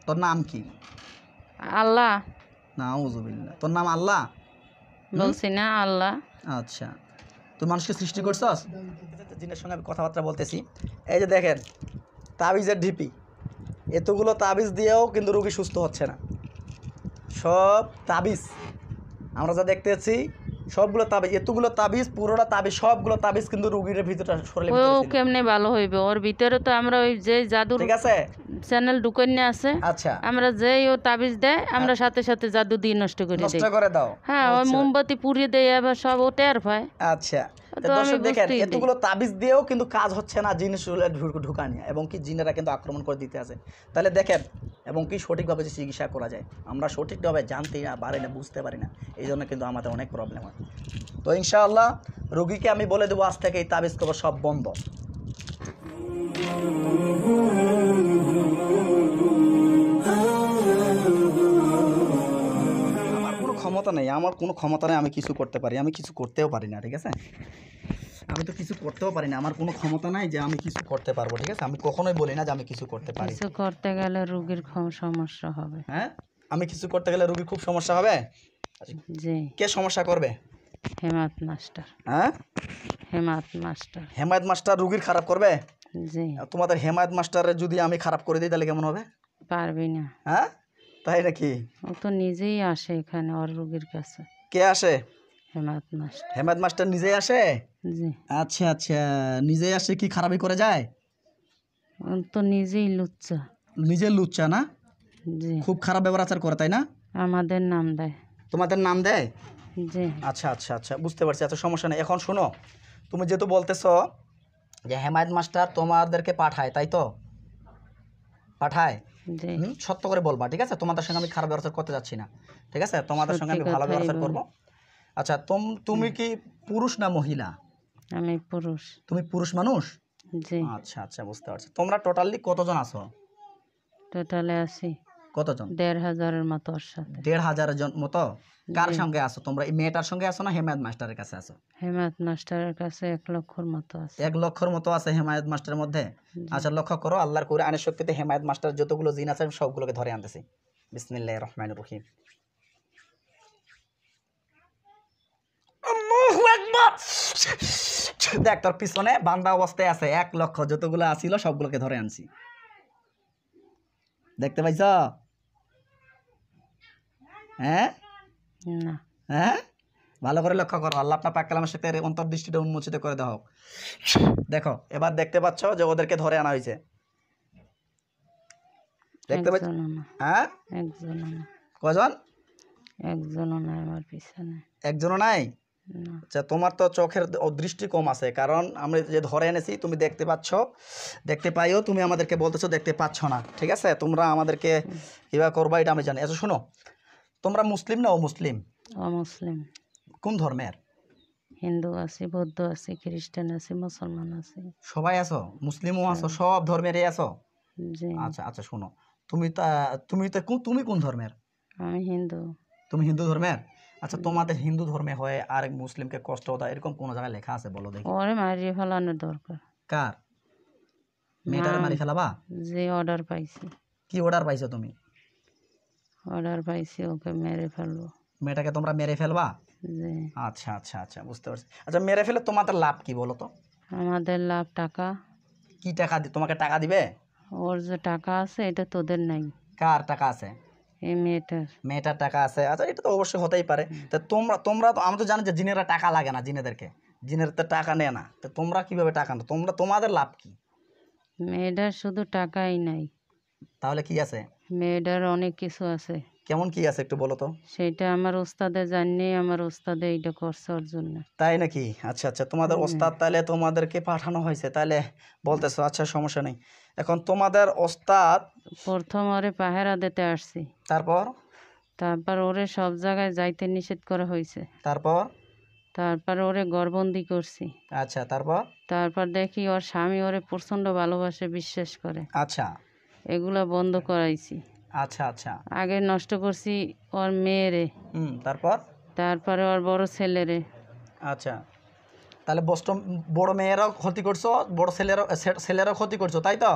তোর নাম কি? আল্লাহ। নাউজুবিল্লাহ। তোর নাম আল্লাহ? বলছি না আল্লাহ। আচ্ছা, তুই মানুষকে সৃষ্টি করছস? জিনের সঙ্গে আমি কথাবার্তা বলতেছি। এই যে দেখেন তাবিজের ঢিপি, এতগুলো তাবিজ দিয়েও কিন্তু রোগী সুস্থ হচ্ছে না। সব তাবিজ আমরা যা দেখতেছি সবগুলো তাবিজ, এতগুলো তাবিজ, পুরোটা তাবিজ, সবগুলো তাবিজ কিন্তু রোগীর ভিতরটা শরীরের ও ভিতরে ছিল। কেমনে ভালো হইবে? ওর ভিতরে তো আমরা ওই যে জাদুর ঠিক আছে, চ্যানেল ঢুকাইনে আছে, আচ্ছা আমরা যেই ও তাবিজ দেয় আমরা সাথে সাথে জাদু দিয়ে নষ্ট করে নষ্ট দেই। করে দাও। হ্যাঁ, ওই আচ্ছা মোমবাতি পুড়িয়ে দেয় আবার সব ও টের পায়। আচ্ছা, তো আমি দর্শক দেখেন বুঝতেই দিই। এতগুলো তাবিজ দিয়েও কিন্তু কাজ হচ্ছে না, জিন ঢুকা নিয়ে, এবং কি জিনেরা কিন্তু আক্রমণ করে দিতে আছে। তাহলে দেখেন, এবং কি সঠিকভাবে যে চিকিৎসা করা যায় আমরা সঠিকভাবে জানতে না পারি না, বুঝতে পারি না, এই জন্য কিন্তু আমাদের অনেক প্রবলেম হয়। তো ইনশাআল্লাহ রোগীকে আমি বলে দেবো আজ থেকে এই তাবিজ কবর সব বন্ধ। আমার কোনো ক্ষমতা নেই, আমি কিছু করতে পারি, আমি কিছু করতেও পারি না। ঠিক আছে, আমি তো কিছু করতেও পারি না, আমার কোনো ক্ষমতা নাই যে আমি কিছু করতে পারবো। ঠিক আছে, আমি কখনোই বলি না যে আমি কিছু করতে পারি। কিছু করতে গেলে রোগীর সমস্যা হবে। হ্যাঁ, আমি কিছু করতে গেলে রোগীর খুব সমস্যা হবে। জি। কে সমস্যা করবে? হেমায়েত মাস্টার। হ্যাঁ, হেমায়েত মাস্টার। হেমায়েত মাস্টার রোগীর খারাপ করবে? জি। তোমাদের হেমায়েত মাস্টারের যদি আমি খারাপ করে দিই তাহলে কেমন হবে? পারবি না। হ্যাঁ, তাই নাকি? ও তো নিজেই আসে এখানে ওর রোগীর কাছে। কে আসে? হেমায়েত মাস্টার। হেমায়েত মাস্টার নিজেই আসে? জি। আচ্ছা আচ্ছা, নিজেই আসে, কি খারাপই করে যায়? ও তো নিজেই লুচ্চা। নিজে লুচ্চা না? জি। খুব খারাপ ব্যবহার আচার করে, তাই না? আমাদের নাম দেয়। তোমাদের নাম দেয়? জি। আচ্ছা আচ্ছা আচ্ছা, বুঝতে পারছি। এত সমস্যা নেই। এখন শোনো, তুমি যেহেতু বলতেছ যে হেমায়েত মাস্টার তোমাদেরকে পাঠায়, তাই তো? পাঠায়? জি। সত্য করে বলবা, ঠিক আছে? তোমাদের সঙ্গে আমি খারাপ ব্যবহার করতে যাচ্ছি না, ঠিক আছে? তোমাদের সঙ্গে আমি সত্যি ভালো কথাই ব্যবহার করব। বলি। আচ্ছা, তুমি কি পুরুষ না মহিলা? আমি পুরুষ। তুমি পুরুষ মানুষ? জি। আচ্ছা আচ্ছা, বুঝতে পারছি। তোমরা টোটালি কতজন আছো? টোটালে আছি কতজন? ১,৫০০-এর মতো ওর সাথে। ১,৫০০ জন মতো? কার জি। সঙ্গে আছো তোমরা? এই মেয়েটার সঙ্গে আছো না হেমায়েত মাস্টারের কাছে আছো? হেমায়েত মাস্টারের কাছে ১,০০,০০০-র মতো আছে। ১,০০,০০০-র মতো আছে হেমায়েত মাস্টারের মধ্যে? জি। আচ্ছা, লক্ষ্য করো, আল্লাহর কোরআনের শক্তিতে হেমায়েত মাস্টার যতগুলো জিন আছে আমি সবগুলোকে ধরে আনতেছি। বিসমিল্লাহির রহমানির রহিম। আল্লাহু আকবার। দেখ, তোর পিছনে বান্দা অবস্থায় আছে ১,০০,০০০ যতগুলো আছিল সবগুলোকে ধরে আনছি। দেখতে পাইছ? হ্যাঁ না। হ্যাঁ, ভালো করে লক্ষ্য করো। আল্লাহ আপনার পাক কালামের সাথে অন্তর্দৃষ্টিটা উন্মোচিত করে দাও। দেখো, এবার দেখতে পাচ্ছ যে ওদেরকে ধরে আনা হয়েছে। দেখতে পাচ্ছ? একজনও না। হ্যাঁ, একজনও না। কজন? একজনও নাই আমার পিছনে। একজনও নাই? না। আচ্ছা, তোমার তো চোখের দৃষ্টি কম আছে, কারণ আমরা যে ধরে এনেছি তুমি দেখতে পাচ্ছ, দেখতে পাইও, তুমি আমাদেরকে বলতেছো দেখতে পাচ্ছ না। ঠিক আছে, তোমরা আমাদেরকে কীভাবে করবা এটা আমি জানি। আচ্ছা শোনো, তোমরা মুসলিম না অমুসলিম? অমুসলিম। কোন ধর্মের? হিন্দু আছি, বৌদ্ধ আছি, খ্রিস্টান আছি, মুসলমান আছি। সবাই আছো? মুসলিমও আছো, সব ধর্মেরই আছো? জি। আচ্ছা আচ্ছা, শোনো, তুমি কোন ধর্মের? আমি হিন্দু। তুমি হিন্দু ধর্মের? আচ্ছা, তোমাদের হিন্দু ধর্মে হয়ে আর মুসলিমকে কষ্ট দেয় এরকম কোন জায়গায় লেখা আছে বলো দেখি? ওরে মারিয়ে ফেলানোর দরকার। কার? মেয়েটারে মারি ফেলাবা? যে অর্ডার পাইছি। কি অর্ডার পাইছো তুমি? অর্ডার পাইছি ওকে মেরে ফেলবো। মেয়েটাকে তোমরা মেরে ফেলবা? জি। আচ্ছা আচ্ছা আচ্ছা, বুঝতে পারছি। আচ্ছা, মেরে ফেলে তোমাদের লাভ কি বলো তো? আমাদের লাভ টাকা। কি টাকা তোমাকে টাকা দিবে? ওর যে টাকা আছে এটা তোদের নাই। কার টাকা আছে? এই মেয়েটার। মেয়েটার টাকা আছে? আচ্ছা, এটা তো অবশ্যই হতেই পারে। তা তোমরা তো, আমি তো জানি যে জিনেরা টাকা লাগে না, জিনেদেরকে জিনের তো টাকা নেয় না, তো তোমরা কিভাবে টাকা নাও? তোমাদের লাভ কি? মেয়েটার শুধু টাকাই নাই, তাহলে কি আছে? মেয়েটার অনেক কিছু আছে। কেমন কি আছে একটু বলো তো? সেটা আমার ওস্তাদে জানি, আমার ওস্তাদে এইটা করছে ওর জন্য। তাই নাকি? আচ্ছা আচ্ছা, তোমাদের ওস্তাদ তাহলে তোমাদেরকে পাঠানো হয়েছে তাহলে বলতেছো। আচ্ছা, সমস্যা নেই। এখন তোমাদের ওস্তাদ প্রথম ওরে পাহারা দিতে আসছি, তারপর ওরে সব জায়গায় যাইতে নিষেধ করা হয়েছে, তারপর ওরে ঘরবন্দি করছি। আচ্ছা, তারপর দেখি ওর স্বামী ওরে প্রচণ্ড ভালোবাসে, বিশ্বাস করে। আচ্ছা এগুলা বন্ধ করাইছি। আচ্ছা আচ্ছা, আগে নষ্ট করছি ওর মেয়েরে, তারপরে ওর বড় ছেলেরে। আচ্ছা, তাহলে বড় মেয়েরাও ক্ষতি করছো, বড় ছেলেরাও ক্ষতি করছো, তাই তো?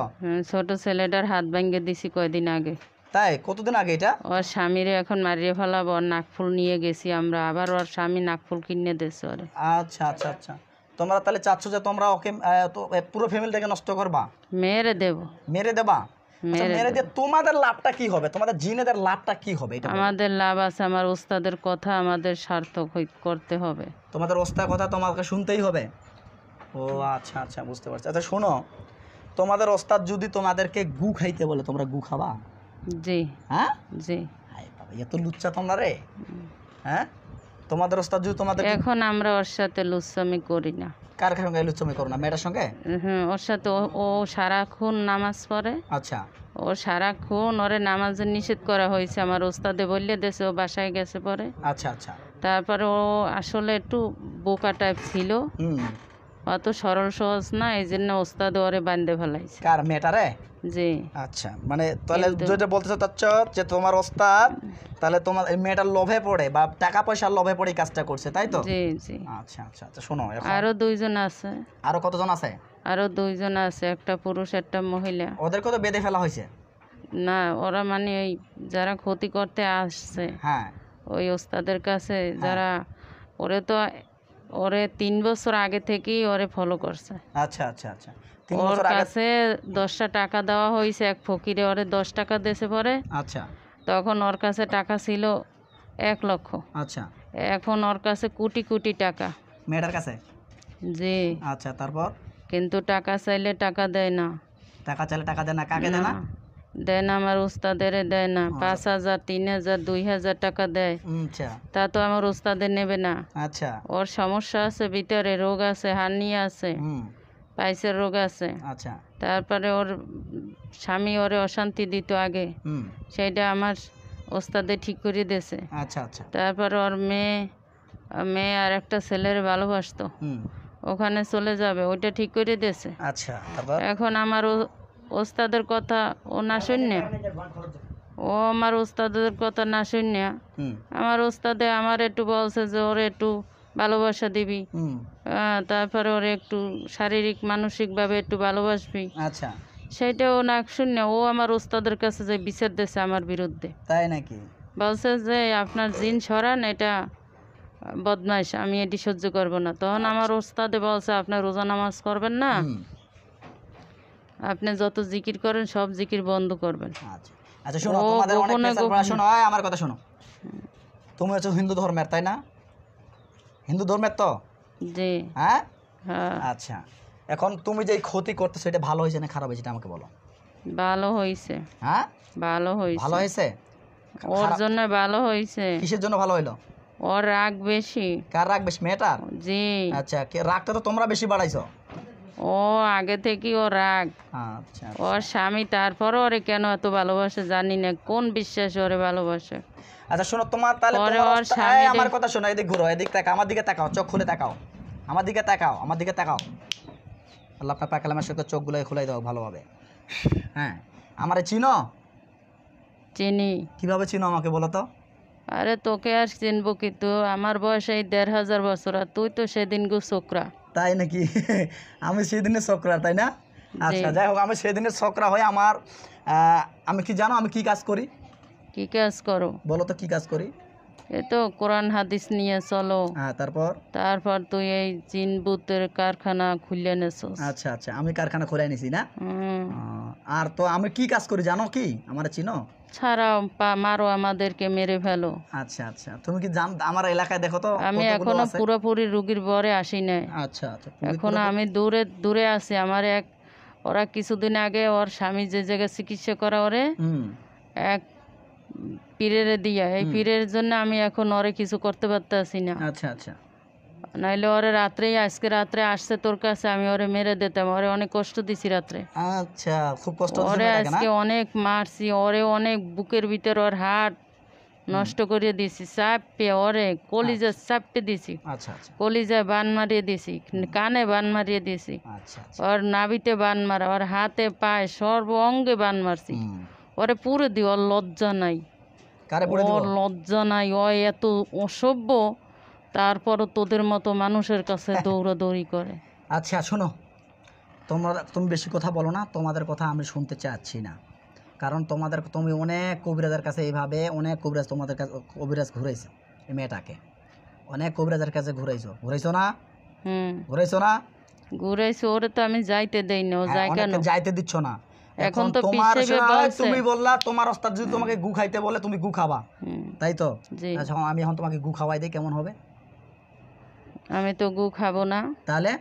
ছোট ছেলেটার হাত ভেঙে দিছি কয়দিন আগে। তাই কতদিন আগে এটা? ওর স্বামীরে এখন মারিয়ে ফেলাবো, ওর নাকফুল নিয়ে গেছি আমরা, আবার ওর স্বামী নাকফুল কিনে দিয়েছে ওরে। আচ্ছা আচ্ছা আচ্ছা, তোমরা তাহলে চাচ্ছ যে তোমরা ওকে তো পুরো ফ্যামিলিটাকে নষ্ট করবা? মেরে দেবো। মেরে দেবা? আচ্ছা, মেরে দিয়ে তোমাদের লাভটা কি হবে? তোমাদের জিনেদের লাভটা কি হবে এটা? আমাদের লাভ আছে, আমার ওস্তাদের কথা আমাদের সার্থক করতে হবে। তোমাদের ওস্তাদ কথা তোমাকে শুনতেই হবে? ও আচ্ছা আচ্ছা, বুঝতে পারছি। আচ্ছা শোনো, তোমাদের ওস্তাদ যদি তোমাদেরকে গু খাইতে বলে, তোমরা গু খাবা? জি। হ্যাঁ জি। হায় বাবা, এত লুচ্চা তোমরা রে। হ্যাঁ, তোমাদের ওস্তাদ যদি তোমাদের, এখন আমরা ওর সাথে লুচ্ছামি করি না। কার সঙ্গে লুচ্চামি করো না? মেয়েটার সঙ্গে? ওর সাথে ও সারাক্ষণ নামাজ পড়ে। আচ্ছা। ও সারাক্ষণ ওরে নামাজে নিষেধ করা হয়েছে, আমার ওস্তাদে বললে দেশে, ও বাসায় গেছে পরে। আচ্ছা আচ্ছা। তারপরে ও আসলে একটু বোকা টাইপ ছিল, অত সরল সহজ না, এই জন্য ওস্তাদ ওরে বান্ধে ফেলাইছে। কার? মেয়েটারে? জি। আচ্ছা, মানে তাহলে যেটা বলতে চাচ্ছ যে তোমার ওস্তাদ তাহলে তোমার এই মেয়েটার লোভে পড়ে বা টাকা পয়সার লোভে পড়ে কাজটা করছে, তাই তো? জি জি। আচ্ছা আচ্ছা আচ্ছা, শোনো, আরো দুইজন আছে। আরো কতজন আছে? আরো দুইজন আছে, একটা পুরুষ একটা মহিলা। ওদেরকে তো বেঁধে ফেলা হয়েছে? না, ওরা মানে ওই যারা ক্ষতি করতে আসছে, হ্যাঁ, ওই ওস্তাদের কাছে যারা, ওরে 3 বছর আগে থেকেই ওরে ফলো করছে। আচ্ছা আচ্ছা আচ্ছা। ওর কাছে 10টা টাকা দেওয়া হয়েছে, এক ফকিরে ওরে 10 টাকা দিয়েছে পরে। আচ্ছা। তখন ওর কাছে টাকা ছিল 1 লক্ষ। আচ্ছা। এখন ওর কাছে কোটি কোটি টাকা। মেয়েটার কাছে? জি। আচ্ছা, তারপর? কিন্তু টাকা চাইলে টাকা দেয় না। টাকা চাইলে টাকা দেয় না? কাকে দেয় না? দেয় না, আমার ওস্তাদের দেয় না। 5,000 3,000 2,000 টাকা দেয়। আচ্ছা। তা তো আমার ওস্তাদের নেবে না। আচ্ছা। ওর সমস্যা আছে, ভিতরে রোগ আছে, হার্নিয়া আছে, পাইসের রোগ আছে। আচ্ছা। তারপরে ওর স্বামী ওরে অশান্তি দিত আগে, সেইটা আমার ওস্তাদে ঠিক করে দিয়েছে। আচ্ছা আচ্ছা। তারপরে ওর মেয়ে আর একটা ছেলের ভালোবাসতো, ওখানে চলে যাবে, ওইটা ঠিক করে দিয়েছে। আচ্ছা, তারপর? এখন আমার ওস্তাদের কথা ও না শুনে, ও আমার ওস্তাদের কথা না শুনে, আমার ওস্তাদে আমার একটু বলছে যে ওরে একটু ভালোবাসা দিবি, তারপরে ওরে একটু শারীরিক মানসিকভাবে একটু ভালোবাসবি। আচ্ছা। সেইটাও না শুনে ও আমার ওস্তাদের কাছে যে বিচার দিয়েছে আমার বিরুদ্ধে। তাই নাকি? বলছে যে আপনার জিন সরান, এটা বদমাইশ, আমি এটি সহ্য করব না। তখন আমার ওস্তাদে বলছে আপনার রোজা নামাজ করবেন না, আপনি যত জিকির করেন সব জিকির বন্ধ করবেন। আচ্ছা আচ্ছা, শোনো, তোমাদের অনেক প্রেসার, শোনো, আমার কথা শোনো। তুমি হচ্ছে হিন্দু ধর্মের, তাই না? হিন্দু ধর্মের তো? জি। হ্যাঁ। হ্যাঁ। আচ্ছা, এখন তুমি যে ক্ষতি করতেছো, এটা ভালো হয়েছে না খারাপ হয়েছে এটা আমাকে বলো। ভালো হয়েছে। হ্যাঁ, ভালো হয়েছে। ভালো হয়েছে? ওর জন্য ভালো হয়েছে। কিসের জন্য ভালো হইলো? ওর রাগ বেশি। কার রাগ বেশি? মেয়েটার? জি। আচ্ছা, রাগটা তো তোমরা বেশি বাড়াইছো। ও আগে থেকে ও রাগ। আচ্ছা। ওর স্বামী তারপরও ওরে কেন এত ভালোবাসে জানি না, কোন বিশ্বাসে ওরে ভালোবাসে। আচ্ছা শোনো, তোমার তাহলে আমার কথা শোনো, এদিক ঘুরো, এদিক তাকাও, আমার দিকে তাকাও, চোখ খুলে তাকাও, আমার দিকে তাকাও, আমার দিকে তাকাও। আল্লাহ আপনার পাক কালামের সাথে চোখগুলো খুলাই দাও ভালোভাবে। হ্যাঁ, আমারে চিনো? চিনি। কিভাবে চিনো আমাকে বলো তো? আরে তোকে আর চিনবো কি, তো আমার বয়স এই 1,500 বছর, আর তুই তো সেদিন গো ছোকরা। তাই নাকি? আমি সেদিনের ছোকরা, তাই না? আচ্ছা, যাই হোক, আমি সেদিনের ছোকরা হয়ে আমি কি জানো আমি কি কাজ করি? কি কাজ করো? বলো তো কি কাজ করি? এ তো কোরআন হাদিস নিয়ে চলো। হ্যাঁ, তারপর তুই এই জিন ভূতের কারখানা খুলে নেছস। আচ্ছা আচ্ছা, আমি কারখানা খুলে নিছি না? আর তো আমি কি কাজ করি জানো কি? আমারে চিনো? ছাড়াও, মারো, আমাদেরকে মেরে ফেলো। আচ্ছা আচ্ছা, তুমি কি আমার এলাকায় দেখো তো আমি এখনো পুরোপুরি রুগীর বরে আসি নাই। আচ্ছা আচ্ছা, এখনো আমি দূরে দূরে আছি। আমার ওরা কিছুদিন আগে ওর স্বামী যে জায়গায় চিকিৎসা করা ওরে এক পীরের দিয়া, এই পীরের জন্য আমি এখন ওরে কিছু করতে পারতেছি না। আচ্ছা আচ্ছা, নাইলে ওরে আজকে রাত্রে আসছে তোর কাছে, আমি ওরে মেরে দিতাম। ওরে অনেক কষ্ট দিছি রাত্রে। আচ্ছা, খুব কষ্ট ওরে আজকে অনেক মারছি, ওরে অনেক বুকের ভিতর ওর হাড় নষ্ট করে দিছি, চাপে ওরে কলিজা চাপতে দিছি। আচ্ছা আচ্ছা, কলিজায় বান মারিয়ে দিছি, কানে বান মারিয়ে দিছি, ওর নাভিতে বান মারা, ওর হাতে পায়ে সর্ব অঙ্গে বান মারছি। ওরে পুরো দি, ওর লজ্জা নাই, ওর লজ্জা নাই, ও এত অসভ্য, তারপরও তোদের মতো মানুষের কাছে দৌড়াদৌড়ি করে। আচ্ছা শোনো, তুমি বেশি কথা বলো না, তোমাদের কথা আমি শুনতে চাচ্ছি না। কারণ তুমি অনেক কবিরাজের কাছে এইভাবে অনেক কবিরাজ তোমাদের কাছে কবিরাজ ঘুরাইছে এই মেয়েটাকে, অনেক কবিরাজের কাছে ঘুরাইছো না? ঘুরাইছো না? ঘুরাইছো, ওরে তো আমি যাইতে দেই না, ও যায় কেন? যাইতে দিচ্ছ না। এখন তো তোমার বলছে তুমি বললা তোমার ওস্তাদ যদি তোমাকে গু খাইতে বলে তুমি গু খাবা, তাই তো? আচ্ছা আমি এখন তোমাকে গু খাওয়াই দিই কেমন হবে? আমি তো গু খাবো না। তাহলে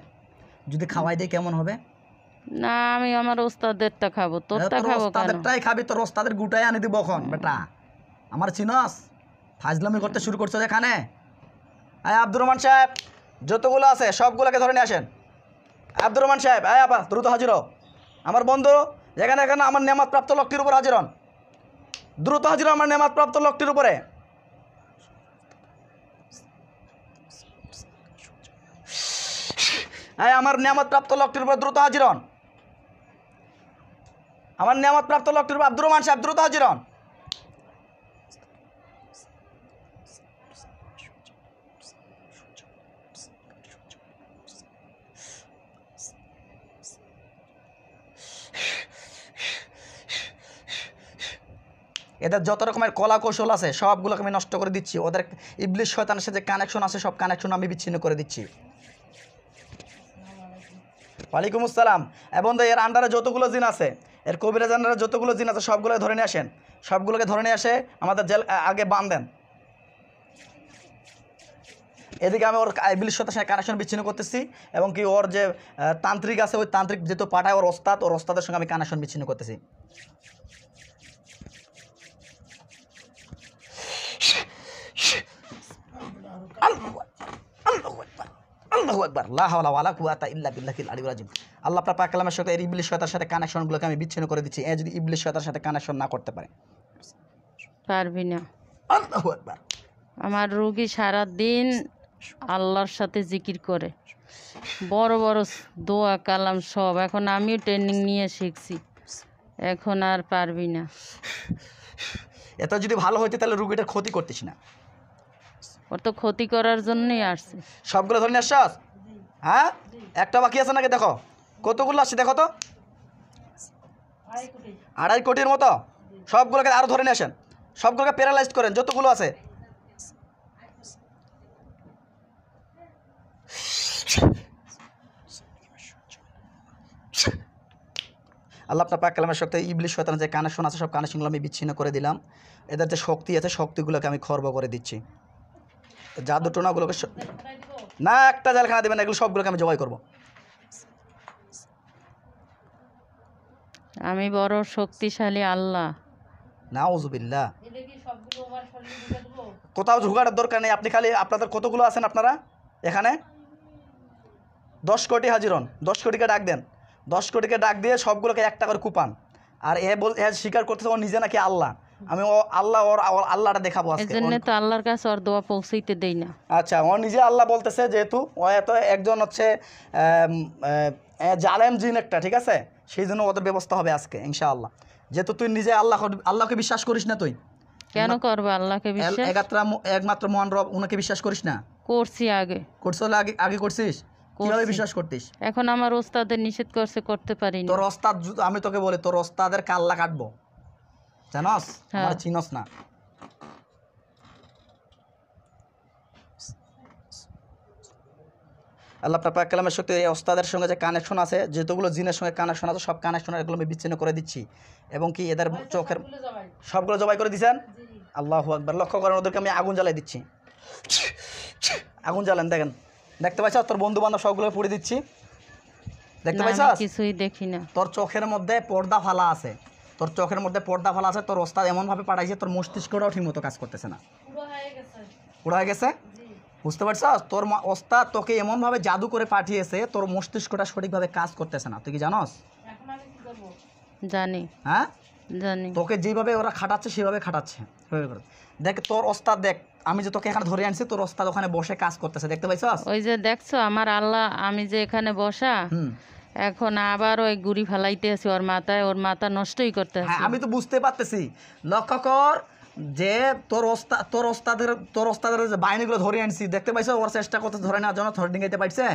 যদি খাওয়াই দিই কেমন হবে? না, আমি আমার ওস্তাদেরটা খাবো, তোরটা খাবো কেন? ওস্তাদেরটাই খাবি, তোর ওস্তাদের গুটাই আনি দিব এখন বেটা। আমার চিনস? ফাজলামি করতে শুরু করছো এখানে। আয় আব্দুর রহমান সাহেব, যতগুলো আছে সবগুলোকে ধরে নিয়ে আসেন। আব্দুর রহমান সাহেব, আয় আপা দ্রুত হাজির হও। আমার বন্ধু যেখানে এখানে আমার নেমাত প্রাপ্ত লোকটির উপর হাজির হন, দ্রুত হাজির হও আমার নেমাত প্রাপ্ত লোকটির উপরে। আয় আমার নেমাত প্রাপ্ত লোকটির উপর দ্রুত হাজির হন। আমার নেমাত প্রাপ্ত লোকটির উপর আব্দুর রহমান সাহেব দ্রুত হাজির হন। এদের যত রকমের কলা কৌশল আছে সবগুলোকে আমি নষ্ট করে দিচ্ছি। ওদের ইবলিশ শয়তানের সাথে যে কানেকশন আছে সব কানেকশন আমি বিচ্ছিন্ন করে দিচ্ছি। ওয়ালাইকুম আসসালাম। এবং এর আন্ডারে যতগুলো জিন আছে, এর কবিরাজ আন্ডারে যতগুলো জিন আছে সবগুলোকে ধরে নিয়ে আসেন। সবগুলোকে ধরে নিয়ে আসে আমাদের জেল আগে বাঁধেন। এদিকে আমি ওর ইবলিশ শয়তানের সাথে কানেকশন বিচ্ছিন্ন করতেছি এবং কি ওর যে তান্ত্রিক আছে ওই তান্ত্রিক যেহেতু পাঠায় ওর ওস্তাদের সঙ্গে আমি কানেকশন বিচ্ছিন্ন করতেছি। আল্লাহ পাক কালামের সাথে এই ইবলিশ শয়তানের সাথে কানেকশনগুলোকে আমি বিচ্ছিন্ন করে দিচ্ছি। এ যদি ইবলিশ শয়তানের সাথে কানেকশন না করতে পারে পারবি না। আল্লাহু আকবার। আমার রোগী সারা দিন আল্লাহর সাথে জিকির করে, বড় বড় দোয়া কালাম সব, এখন আমিও ট্রেনিং নিয়ে শিখছি, এখন আর পারবি না। এত যদি ভালো হইতে তাহলে রুগীটার ক্ষতি করতিস না। ওর তো ক্ষতি করার জন্যই আসছে। সবগুলো ধরে নিয়ে আসছস? হ্যাঁ, একটা বাকি আছে নাকি? দেখো কতগুলো আসছে, দেখো তো 2.5 কোটির মতো। সবগুলোকে আরো ধরে নিয়ে আসেন, সবগুলোকে প্যারালাইজড করেন যতগুলো আছে। আল্লাহ আপনার পাক কালামের শক্তি ইবলিশ শয়তানের যে কানেকশন আছে সব কানেকশনগুলো আমি বিচ্ছিন্ন করে দিলাম। এদের যে শক্তি আছে শক্তিগুলোকে আমি খর্ব করে দিচ্ছি। জাদু টোনাগুলোকে না, একটা জেলখানা দেবেন, এগুলো সবগুলোকে আমি জবাই করব। আমি বড় শক্তিশালী আল্লাহ। নাউজুবিল্লাহ। কোথাও ঝুগাড়ের দরকার নেই, আপনি খালি আপনাদের কতগুলো আছেন আপনারা এখানে 10 কোটি হাজির হন, 10 কোটিকে ডাক দেন, 10 কোটিকে ডাক দিয়ে সবগুলোকে একটা করে কুপান। আর এ স্বীকার করতেছে ও নিজে নাকি আল্লাহ। আমি ও আল্লাহ, ওর আল্লাহটা দেখাবো আজকে। এজন্য তো আল্লাহর কাছে ওর দোয়া পৌঁছাইতে দেই না। আচ্ছা, ও নিজে আল্লাহ বলতেছে, যেহেতু ও এত একজন হচ্ছে জালেম জিন একটা, ঠিক আছে, সেই জন্য ওদের ব্যবস্থা হবে আজকে ইনশাআল্লাহ। যেহেতু তুই নিজে আল্লাহকে বিশ্বাস করিস না, তুই কেন করবে আল্লাহকে বিশ্বাস? একমাত্র মহান রব উনাকে বিশ্বাস করিস না? করছি আগে। করছ? আগে করছিস? কিভাবে বিশ্বাস করতিস? এখন আমার ওস্তাদের নিষেধ করছে, করতে পারি না। তোর ওস্তাদ, আমি তোকে বলি তোর ওস্তাদের কাল্লা কাটবো, জানস? আমার চিনস না। আল্লাহ পাক কালামের শক্তি এই ওস্তাদের সঙ্গে যে কানেকশন আছে, যতগুলো জিনের সঙ্গে কানেকশন আছে সব কানেকশন এগুলো আমি বিচ্ছিন্ন করে দিচ্ছি। এবং কি এদের চোখের সবগুলো জবাই করে দিয়েছেন। আল্লাহু আকবার। লক্ষ্য করেন ওদেরকে আমি আগুন জ্বালাই দিচ্ছি। আগুন জ্বালেন, দেখেন, দেখতে পাইছ? তোর বন্ধু বান্ধব সবগুলো পুড়ে দিচ্ছি, দেখতে পাইছ? কিছুই দেখি না। তোর চোখের মধ্যে পর্দা ফালা আছে, তোর চোখের মধ্যে পর্দা ফালা আছে। তোর ওস্তাদ এমনভাবে পাঠাইছে তোর মস্তিষ্কটাও ঠিক মতো কাজ করতেছে না, পুরো হয়ে গেছে। বুঝতে পারছ? তোর ওস্তাদ তোকে এমনভাবে জাদু করে পাঠিয়েছে তোর মস্তিষ্কটা সঠিকভাবে কাজ করতেছে না। তুই কি জানস? জানি। হ্যাঁ জানি। তোকে যেভাবে ওরা খাটাচ্ছে সেভাবে খাটাচ্ছে। দেখ তোর ওস্তাদ, দেখ আমি যে তোকে এখানে ধরে আনছি, তোর ওস্তাদ ওখানে বসে কাজ করতেছে, দেখতে পাইছস? ওই যে দেখছো আমার আল্লাহ, আমি যে এখানে বসা, এখন আবার ওই গুড়ি ফেলাইতে আছে ওর মাথায়, ওর মাথা নষ্টই করতে আছে। আমি তো বুঝতে পারতেছি। লক্ষ্য কর যে তোর ওস্তাদের যে বাহিনীগুলো ধরে আনছি, দেখতে পাইছো? ওর চেষ্টা করতে ধরে নেওয়ার জন্য থ্রেডিং গাইতে পারছে।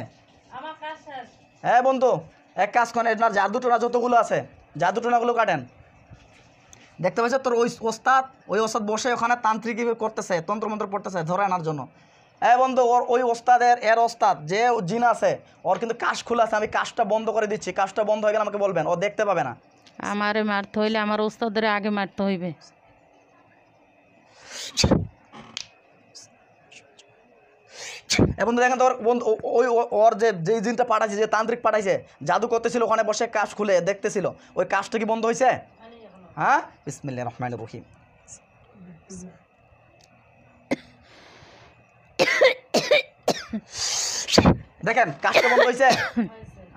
হ্যাঁ বন্ধু, এক কাজ করেন, আপনার জাদু টোনা যতগুলো আছে জাদু টোনাগুলো কাটেন। দেখতে পাচ্ছ তোর ওই ওস্তাদ বসে ওখানে তান্ত্রিক করতেছে, তন্ত্রমন্ত্র পড়তেছে ধরে আনার জন্য। বন্ধু, ওই এর ওস্তাদ যে জিন আছে, ওর কিন্তু কাশ খোলা আছে। আমি কাশটা বন্ধ করে দিচ্ছি, কাশটা বন্ধ হয়ে গেলে আমাকে বলবেন, ও দেখতে পাবে না। আমারে মারতে হইলে আমার ওস্তাদের আগে মারতে হইবে। বন্ধু দেখেন তো ওর যে জিনটা পাঠাইছে, যে তান্ত্রিক পাঠাইছে, জাদু করতেছিল ওখানে বসে, কাশ খুলে দেখতেছিল, ওই কাশটা কি বন্ধ হয়েছে? হ্যাঁ, বিসমিল্লাহির রহমানির রহিম। দেখেন কাশটা বন্ধ হয়েছে,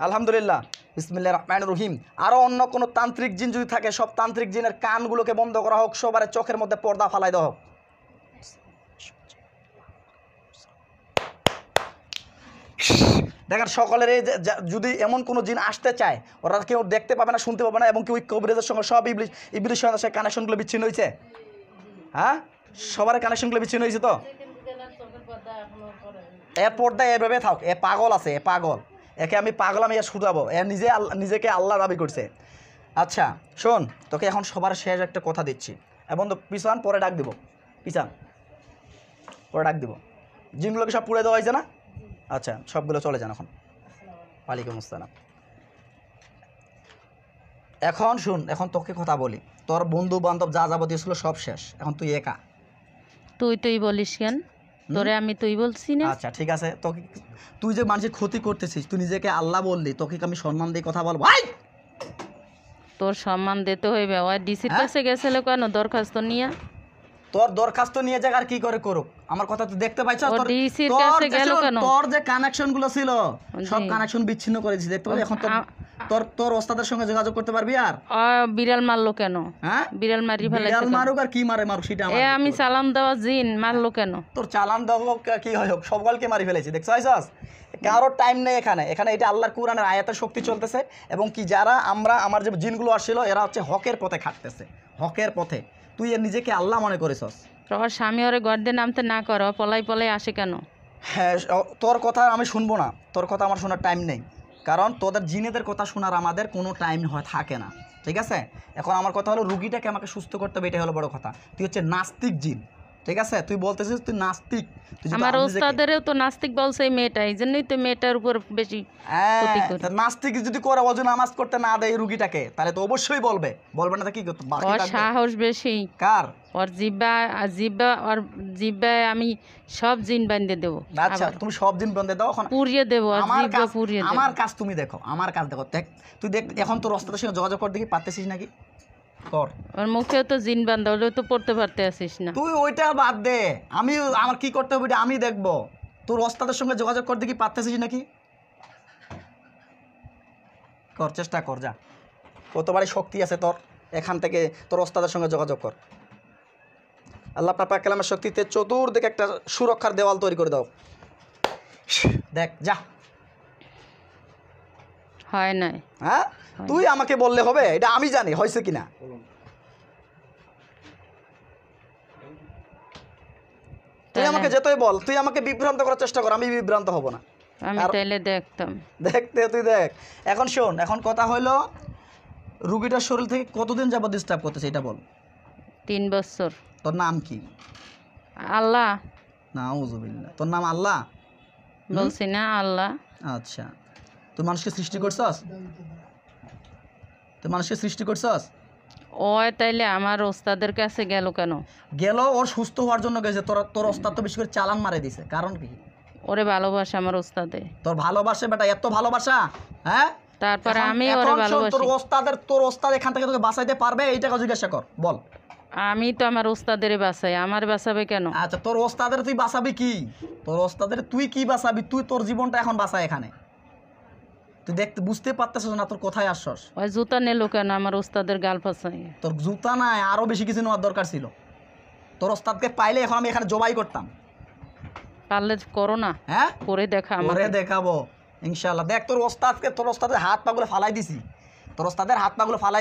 আলহামদুলিল্লাহ, বিসমিল্লাহির রহমানির রহিম। আরও অন্য কোনো তান্ত্রিক জিন যদি থাকে, সব তান্ত্রিক জিনের কানগুলোকে বন্ধ করা হোক, সবার চোখের মধ্যে পর্দা ফালাই দেওয়া হোক। দেখেন সকলের এই যদি এমন কোনো জিন আসতে চায়, ওরা কেউ দেখতে পাবে না, শুনতে পাবে না, এবং কি ওই কবিরাজের সঙ্গে সব ইবলিশ সে কানেকশনগুলো বিচ্ছিন্ন হয়েছে। হ্যাঁ, সবার কানেকশনগুলো বিচ্ছিন্ন হয়েছে। তো এর পর্দা এভাবে থাক, এ পাগল আছে, এ পাগল, একে আমি পাগল, আমি শুধাবো, এ নিজেকে আল্লাহ দাবি করছে। আচ্ছা শোন, তোকে এখন সবার শেষ একটা কথা দিচ্ছি, এবং তো পিছান পরে ডাক দিব, পিছান পরে ডাক দিব। জিনগুলোকে সব পুড়ে দেওয়া হয়েছে না? আচ্ছা, সবগুলো চলে যান এখন। ওয়ালাইকুম আসসালাম। এখন শুন, এখন তোকে কথা বলি, তোর বন্ধু বান্ধব যা যাবতীয় ছিল সব শেষ, এখন তুই একা। তুই বলিস কেন? তোরে আমি তুই বলছি না? আচ্ছা ঠিক আছে, তোকে তুই যে মানুষের ক্ষতি করতেছিস, তুই নিজেকে আল্লাহ বললি, তোকে আমি সম্মান দিয়ে কথা বলবো? তোর সম্মান দিতে হইবে। ওই ডিসির কাছে গেছিল কেন দরখাস্ত নিয়ে? তোর দরখাস্ত নিয়ে যাক আর কি করে করুক, আমার কথা তুই দেখতে পাইছ? ডিসির কাছে গেল কেন? তোর যে কানেকশন গুলো ছিল সব কানেকশন বিচ্ছিন্ন করে দিছিস, দেখতে পাচ্ছিস? এখন তোর ওস্তাদের সঙ্গে যোগাযোগ করতে পারবি? আর বিড়াল মারলো কেন? হ্যাঁ, বিড়াল মারি ফেলে। বিড়াল মারুক আর কি মারুক সেটা আমি চালান দেওয়া জিন মারলো কেন? তোর চালান দেওয়া কি হয় হোক, সবগুলোকে মারি ফেলেছি, দেখছিস? কারোর টাইম নেই এখানে। এটা আল্লাহর কুরআনের আয়াতের শক্তি চলতেছে, এবং কি যারা আমার যে জিনগুলো আসছিল এরা হচ্ছে হকের পথে খাটতেছে, হকের পথে। তুই নিজেকে আল্লাহ মনে করেছস। তোর স্বামী ওরে গর্দে নামতে না করো, পলাই আসে কেন? হ্যাঁ, তোর কথা আমি শুনবো না, তোর কথা আমার শোনার টাইম নেই, কারণ তোদের জিনেদের কথা শোনার আমাদের কোনো টাইম থাকে না, ঠিক আছে? এখন আমার কথা হলো, রুগীটাকে আমাকে সুস্থ করতে হবে, এটাই হলো বড় কথা। তুই হচ্ছে নাস্তিক জিন, ঠিক আছে? তুই বলতেছিস তুই নাস্তিক। আমার ওস্তাদেরও তো নাস্তিক বলছে এই মেয়েটা, এই জন্যই তো মেয়েটার উপর বেশি ক্ষতি করে। নাস্তিক যদি করে ওযু নামাজ করতে না দেয় রুগীটাকে, তাহলে তো অবশ্যই বলবে না তো কি করতে? ওর সাহস বেশি। কার? ওর জিব্বায় আমি সব জিন বাঁধে দেবো। আচ্ছা, তুমি সব জিন বেঁধে দাও, এখন পুড়িয়ে দেবো। আমার কাজ তুমি দেখো, আমার কাজ দেখো। তুই দেখ এখন তোর ওস্তাদের সঙ্গে যোগাযোগ কর দেখি, পারতেছিস নাকি? কর। ওর মুখেও তো জিন বান্ধা, ওটা তো পড়তে পারতে আসিস না। তুই ওইটা বাদ দে, আমার কি করতে হবে আমি দেখবো। তোর ওস্তাদের সঙ্গে যোগাযোগ কর দেখি, পারতেছিস নাকি? কর, চেষ্টা কর, যা, কতবারই শক্তি আছে তোর। এখান থেকে তোর ওস্তাদের সঙ্গে যোগাযোগ কর। আল্লাহ পাক কালামের শক্তিতে চতুর্দিকে একটা সুরক্ষার দেওয়াল তৈরি করে দাও। দেখ, যা। হয় নাই? হ্যাঁ, তুই আমাকে বললে হবে? এটা আমি জানি হয়েছে কিনা। তুই আমাকে যেতেই বল, তুই আমাকে বিভ্রান্ত করার চেষ্টা কর, আমি বিভ্রান্ত হব না। আমি তাইলে দেখতাম। তুই দেখ। এখন শোন, এখন কথা হইলো, রুগীটার শরীর থেকে কতদিন যাবত ডিস্টার্ব করতেছে এটা বল। 3 বছর। তোর নাম কি? আল্লাহ। নাউজুবিল্লাহ। তোর নাম আল্লাহ? বলছি না আল্লাহ। আচ্ছা, তুই মানুষকে সৃষ্টি করছস? তাইলে আমার ওস্তাদের কাছে গেল কেন? গেল ওর সুস্থ হওয়ার জন্য গেছে। তোর ওস্তাদ তো বেশি করে চালান মারে দিছে, কারণ কি? ওরে ভালোবাসা আমার ওস্তাদে। তোর ভালোবাসে বেটা, এত ভালোবাসা? হ্যাঁ, তারপরে আমি ওরে ভালোবাসি। তোর ওস্তাদ এখান থেকে তোকে বাঁচাইতে পারবে? এইটাকে জিজ্ঞাসা কর, বল। আমি তো আমার ওস্তাদের বাঁচাই, আমার বাঁচাবে কেন? আচ্ছা, তোর ওস্তাদের তুই বাঁচাবি কি? তোর ওস্তাদের তুই কি বাঁচাবি? তুই তোর জীবনটা এখন বাঁচা এখানে। তুই দেখতে বুঝতে পারতেছিস না তোর কোথায় আসছস? ওই জুতা নিলো কেন আমার ওস্তাদের গাল ফাঁসাই? তোর জুতা নাই, আরো বেশি কিছু নেওয়ার দরকার ছিল। তোর ওস্তাদকে পাইলে এখন আমি এখানে জবাই করতাম। পারলে করো না। হ্যাঁ, করে দেখাবো ইনশাআল্লাহ। দেখ, তোর ওস্তাদের হাত পাগুলো ফালাই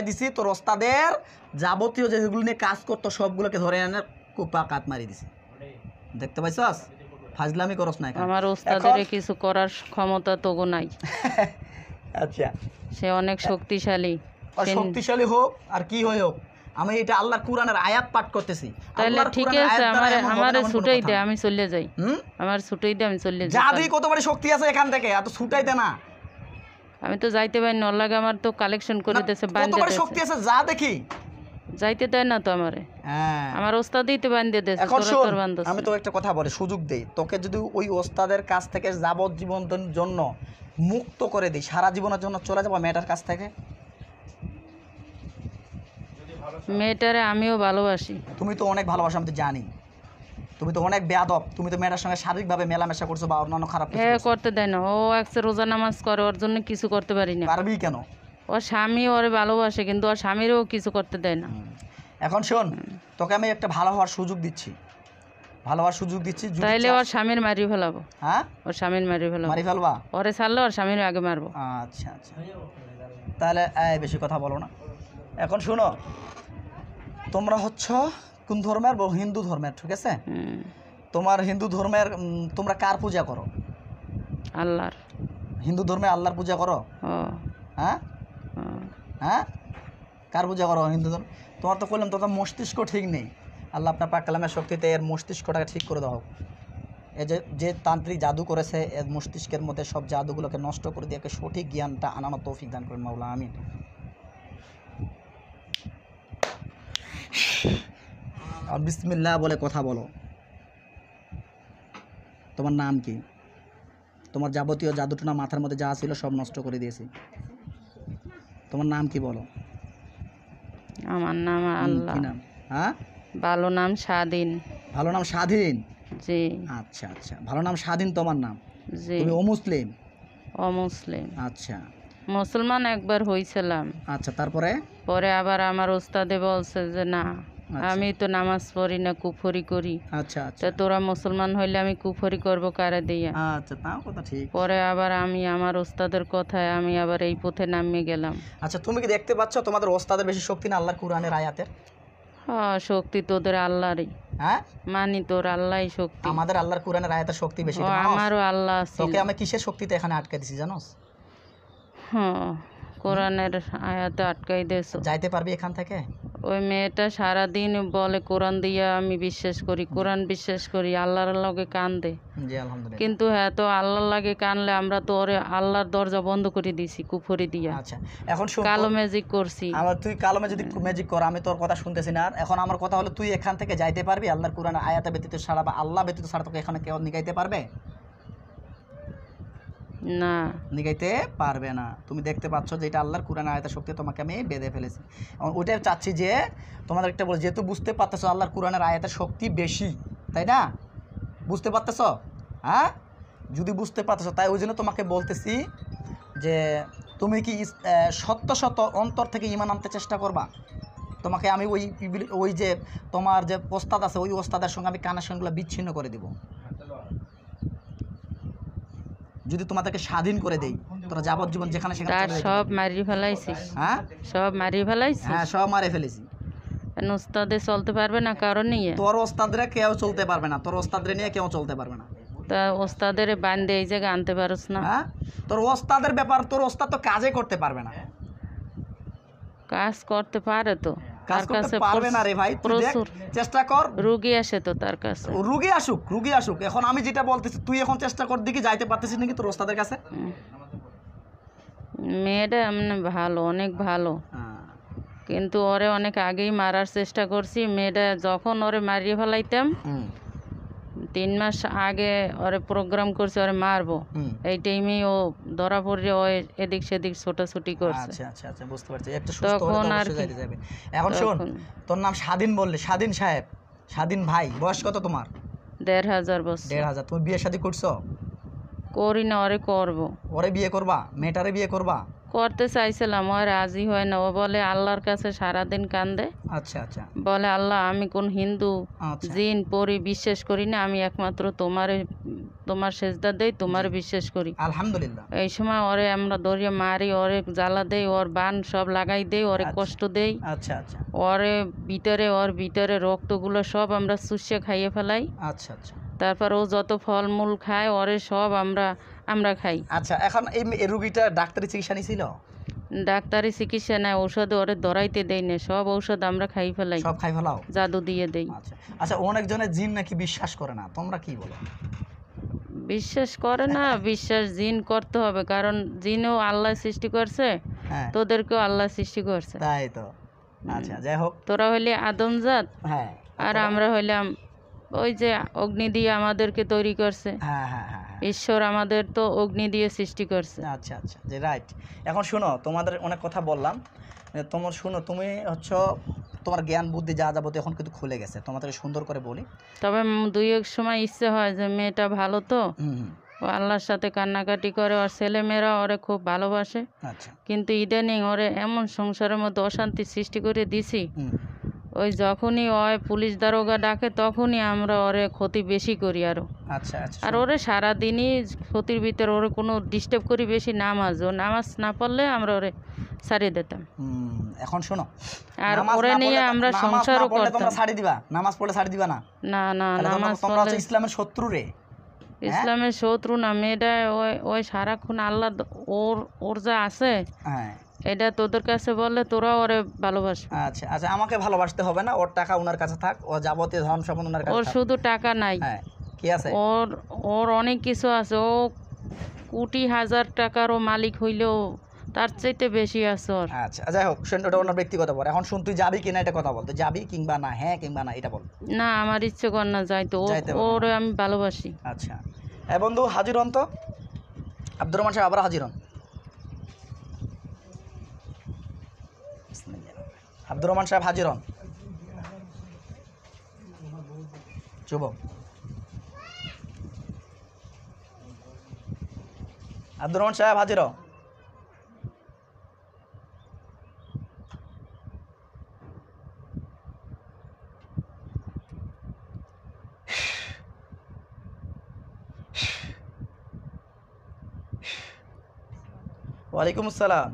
দিছি, তোর ওস্তাদের যাবতীয় যেগুলো নিয়ে কাজ করতো সবগুলোকে ধরে এনে কুপা কাট মারি দিছি। দেখতে পাইছস? ফাজলামি করস না। আমার ওস্তাদের কিছু করার ক্ষমতা তোগো নাই। আচ্ছা, সে অনেক শক্তিশালী। শক্তিশালী হোক আর কি হোক, আমি এটা আল্লাহর কোরআনের আয়াত পাঠ করতেছি। তাহলে ঠিক আছে, আমারে ছুটাই দে, আমি চলে যাই। আমার ছুটাই দে, আমি চলে যাই। জাদুই কত বড় শক্তি আছে এখান থেকে, এত ছুটাই দে না। আমি তো যাইতে পারি না, লাগে আমার তো কালেকশন করে দেছে, কত বান্ধে বড় দেছে। শক্তি আছে যা দেখি। যাইতে দেয় না তো আমারে। হ্যাঁ, আমার ওস্তাদই তো বান্ধে দেছে, এখন তোরা শোন, তোর বান্ধছ। আমি তো একটা কথা বলি, সুযোগ দেই তোকে, যদি ওই ওস্তাদের কাছ থেকে যাবজ্জীবনের জন্য মুক্ত করে দিই, সারা জীবনের জন্য চলে যাবো মেয়েটার কাছ থেকে। মেয়েটারে আমিও ভালোবাসি। তুমি তো অনেক ভালোবাসো, আমি তো জানি। তুমি তো অনেক বেয়াদব, তুমি তো মেয়েটার সঙ্গে শারীরিকভাবে মেলামেশা করছো বা অন্যান্য খারাপ কিছু হ্যাঁ, করছো। করতে দেয় না। ও একসে রোজা নামাজ করে, ওর জন্য কিছু করতে পারি না। পারবি কেন? ওর স্বামী ওরে ভালোবাসে, কিন্তু ওর স্বামীরও কিছু করতে দেয় না। এখন শোন, তোকে আমি একটা ভালো হওয়ার সুযোগ দিচ্ছি, ভালো হওয়ার সুযোগ দিচ্ছি। যদি তাইলে ওর স্বামীর মারি ফেলাবো। হ্যাঁ, ওর স্বামীর মারি ফেলাবো। মারি ফেলবা? ওরে ছাড়লে ওর স্বামীর আগে মারবো। আচ্ছা আচ্ছা, তাহলে বেশি কথা বলো না। এখন শোনো, তোমরা হচ্ছ কোন ধর্মের? হিন্দু ধর্মের, ঠিক আছে? তোমার হিন্দু ধর্মের তোমরা কার পূজা করো? আল্লাহর। হিন্দু ধর্মে আল্লাহর পূজা করো? হ্যাঁ হ্যাঁ, কার পূজা করো হিন্দু ধর্ম? তোমার তো বললাম তোমার মস্তিষ্ক ঠিক নেই। আল্লাহ আপনার পাক কালামের শক্তিতে এর মস্তিষ্কটাকে ঠিক করে দাও। এই যে তান্ত্রিক জাদু করেছে, এর মস্তিষ্কের মধ্যে সব জাদুগুলোকে নষ্ট করে দিয়ে সঠিক জ্ঞানটা আনানোর তৌফিক দান করেন মাওলা, আমিন। আর বিসমিল্লাহ বলে কথা বলো। তোমার নাম কি? তোমার যাবতীয় জাদুটনা মাথার মধ্যে যা ছিল সব নষ্ট করে দিয়েছি। তোমার নাম কি বলো? আমার নাম আল্লাহ। কি নাম? হ্যাঁ, ভালো নাম স্বাধীন। ভালো নাম স্বাধীন? জি। আচ্ছা আচ্ছা, ভালো নাম স্বাধীন তোমার নাম। জি। তুমি অমুসলিম? অমুসলিম। আচ্ছা, মুসলমান একবার হইছিলাম। আচ্ছা, তারপরে? পরে আবার আমার ওস্তাদে বলছে যে না, আমি তো নামাজ পড়ি না, কুফরি করি। আচ্ছা আচ্ছা, তা তোরা মুসলমান হইলে আমি কুফরি করব কারে দিয়া? আচ্ছা, তাও কথা ঠিক। পরে আবার আমি আমার ওস্তাদের কথায় আমি আবার এই পথে নামিয়ে গেলাম। আচ্ছা, তুমি কি দেখতে পাচ্ছ তোমাদের ওস্তাদের বেশি শক্তি না আল্লাহর কোরআনের আয়াতের? হ্যাঁ, শক্তি তোদের আল্লাহরই। হ্যাঁ, মানি তোর আল্লাহই শক্তি। আমাদের আল্লাহর কোরআনের আয়াতের শক্তি বেশি। আমারও আল্লাহ আছে। তোকে আমি কিসের শক্তিতে এখানে আটকে দিছি জানোস? হ্যাঁ, কোরআনের আয়াতে আটকাই দিয়েছো। যাইতে পারবি এখান থেকে? ওই মেয়েটা সারাদিন বলে কোরআন দিয়া আমি বিশ্বাস করি, কোরআন বিশ্বাস করি, আল্লাহর লগে কান্দে। জি, আলহামদুলিল্লাহ। কিন্তু হ্যাঁ, তো আল্লাহর লাগে কানলে আমরা তো ওরে আল্লাহর দরজা বন্ধ করে দিছি কুফরি দিয়া। আচ্ছা, এখন শুন, কালো ম্যাজিক করছি। আমার তুই কালো ম্যাজিক কর, আমি তোর কথা শুনতেছি না। আর এখন আমার কথা হলো, তুই এখান থেকে যাইতে পারবি আল্লাহর কোরআনের আয়াতে ব্যতীত ছাড়া, বা আল্লাহ ব্যতীত ছাড়া তোকে এখানে কেউ নিগাইতে পারবে না, নিগাইতে পারবে না। তুমি দেখতে পাচ্ছ যে এটা আল্লাহর কোরআনের আয়াতের শক্তি তোমাকে আমি বেঁধে ফেলেছি। ওইটাই চাচ্ছি যে তোমাদের একটা বলে, যেহেতু বুঝতে পারতেছো আল্লাহর কোরআনের আয়াতের শক্তি বেশি, তাই না? বুঝতে পারতেছো? হ্যাঁ, যদি বুঝতে পারতেছো, তাই ওই জন্য তোমাকে বলতেছি যে তুমি কি সত্য অন্তর থেকে ঈমান আনতে চেষ্টা করবা? তোমাকে আমি ওই যে তোমার যে ওস্তাদ আছে, ওই ওস্তাদের সঙ্গে আমি কানেকশনগুলো বিচ্ছিন্ন করে দিব। যদি তোমাদেরকে স্বাধীন করে দেই, তোরা যাবজ্জীবন যেখানে সেখানে চলে যেতে সব পারবি। মারি ফেলাইছিস? হ্যাঁ, সব মারি ফেলাইছিস? হ্যাঁ, সব মারে ফেলেছি। ওস্তাদে চলতে পারবে না কারণ নিয়ে? তোর ওস্তাদরা কেউ চলতে পারবে না, তোর ওস্তাদরে নিয়ে কেউ চলতে পারবে না। তা ওস্তাদের বান্ধে এই জায়গায় আনতে পারস না? হ্যাঁ, তোর ওস্তাদের ব্যাপার, তোর ওস্তাদ তো কাজে করতে পারবে না। কাজ করতে পারে তো, কাজ তার করতে কাছে পারবে না রে ভাই, তুই দেখ, প্রচুর চেষ্টা কর। রুগী আসে তো তার কাছে। রুগী আসুক। এখন আমি যেটা বলতেছি, তুই এখন চেষ্টা কর, দেখি যাইতে পারতেছিস নাকি তোর ওস্তাদের কাছে। মেয়েটা এমনি ভালো, অনেক ভালো, কিন্তু ওরে অনেক আগেই মারার চেষ্টা করছি। মেয়েটা যখন ওরে মারিয়ে ফেলাইতাম, 3 মাস আগে ওরে প্রোগ্রাম করছে ওরে মারবো, এই টাইমেই ও ধরা পড়ে ও এদিক সেদিক ছোটাছুটি করছে। আচ্ছা আচ্ছা আচ্ছা, বুঝতে পারছি। একটা সুস্থ হলে তো অবশ্যই যাইতে যাবে। এখন শোন, তোর নাম স্বাধীন বললে, স্বাধীন সাহেব, স্বাধীন ভাই, বয়স কত তোমার? 1500 বছর। 1500। তুমি বিয়ে শাদী করছো? করি না, ওরে করবো। ওরে বিয়ে করবা? মেয়েটারে বিয়ে করবা? করতে চাইছিলাম, ও রাজি হয় না। ও বলে আল্লাহর কাছে সারাদিন কান্দে। আচ্ছা আচ্ছা, বলে আল্লাহ, আমি কোন হিন্দু আচ্ছা, জিন পরি বিশ্বাস করি না, আমি একমাত্র তোমার সেজদা দেই, তোমার বিশ্বাস করি। আলহামদুলিল্লাহ। এই সময় ওরে আমরা দরিয়া মারি, ওরে জ্বালা দেই, ওর বান সব লাগাই দেই, ওরে কষ্ট দেই। আচ্ছা আচ্ছা, ওর ভিতরে রক্তগুলো সব আমরা চুষে খাইয়ে ফেলাই। আচ্ছা আচ্ছা, তারপর ও যত ফলমূল খায় ওরে সব আমরা খাই। আচ্ছা, এখন এই রুগীটা ডাক্তারি চিকিৎসা নিছিল? ডাক্তারি চিকিৎসা নেয়, ঔষধ ওরে ধরাইতে দেই না, সব ঔষধ আমরা খাই ফেলাই, সব খাই ফেলাও, জাদু দিয়ে দেই। আচ্ছা আচ্ছা, অনেকজনের জিন নাকি বিশ্বাস করে না, তোমরা কি বলো? বিশ্বাস করে না, বিশ্বাস জিন করতে হবে, কারণ জিনও আল্লাহ সৃষ্টি করছে, হ্যাঁ তোদেরকেও আল্লাহ সৃষ্টি করছে। তাই তো, আচ্ছা যাই হোক, তোরা হইলে আদমজাত হ্যাঁ আর আমরা হইলাম ওই যে অগ্নি দিয়ে আমাদেরকে তৈরি করছে, হ্যাঁ হ্যাঁ হ্যাঁ হ্যাঁ, ঈশ্বর আমাদের তো অগ্নি দিয়ে সৃষ্টি করছে। আচ্ছা আচ্ছা, যে রাইট। এখন শুনো, তোমাদের অনেক কথা বললাম, তোমার শুনো, তুমি হচ্ছে তোমার জ্ঞান বুদ্ধি যা যাবতীয় এখন কিন্তু খুলে গেছে, তোমাদেরকে সুন্দর করে বলি। তবে দুই এক সময় ইচ্ছে হয় যে মেয়েটা ভালো তো, ও আল্লাহর সাথে কান্নাকাটি করে, ওর ছেলেমেয়েরা ওরে খুব ভালোবাসে, আচ্ছা, কিন্তু ইদানিং ওরে এমন সংসারের মধ্যে অশান্তি সৃষ্টি করে দিছি, ওই যখনই ওই পুলিশ দারোগা ডাকে তখনই আমরা ওরে ক্ষতি বেশি করি আরো। আচ্ছা আচ্ছা, আর ওরে সারাদিনই ক্ষতির ভিতরে ওরে কোনো ডিস্টার্ব করি বেশি, নামাজ ও নামাজ না পড়লে আমরা ওরে ছাড়িয়ে দিতাম। এখন শোনো, আর ওরে নিয়ে আমরা সংসারও করতাম। তোমরা ছাড়ি দিবা, নামাজ পড়লে ছাড়ি দিবা না? না না, নামাজ তোমরা হচ্ছে ইসলামের শত্রু রে। ইসলামের শত্রু না, মেয়েটা ওই ওই সারাক্ষণ আল্লাহ ওর ওর যা আছে, হ্যাঁ, এটা তোদের কাছে বললে তোরা ওরে ভালোবাসবে। আচ্ছা আচ্ছা, আমাকে ভালোবাসতে হবে না, ওর টাকা ওনার কাছে থাক, ও যাবতীয় ধন সম্পদ ওনার কাছে ওর থাক। শুধু টাকা নাই, হ্যাঁ, কি আছে? ওর ওর অনেক কিছু আছে, ও কোটি হাজার টাকারও মালিক হইলেও তার চাইতে বেশি আছে ওর। আচ্ছা যাই হোক, ওটা ওনার ব্যক্তিগত ব্যাপার। এখন শুন, তুই যাবি কিনা এটা কথা বল, তুই যাবি কিংবা না, হ্যাঁ কিংবা না এটা বল। না, আমার ইচ্ছে কর না যাইতো, ওরে আমি ভালোবাসি। আচ্ছা, বন্ধু হাজির হন তো, আব্দুর রহমান সাহেব আবার হাজির হন। আব্দুর রহমান সাহেব হাজির হন। শুভ, আব্দুর রহমান সাহেব হাজির হন। ওয়ালাইকুম আসসালাম।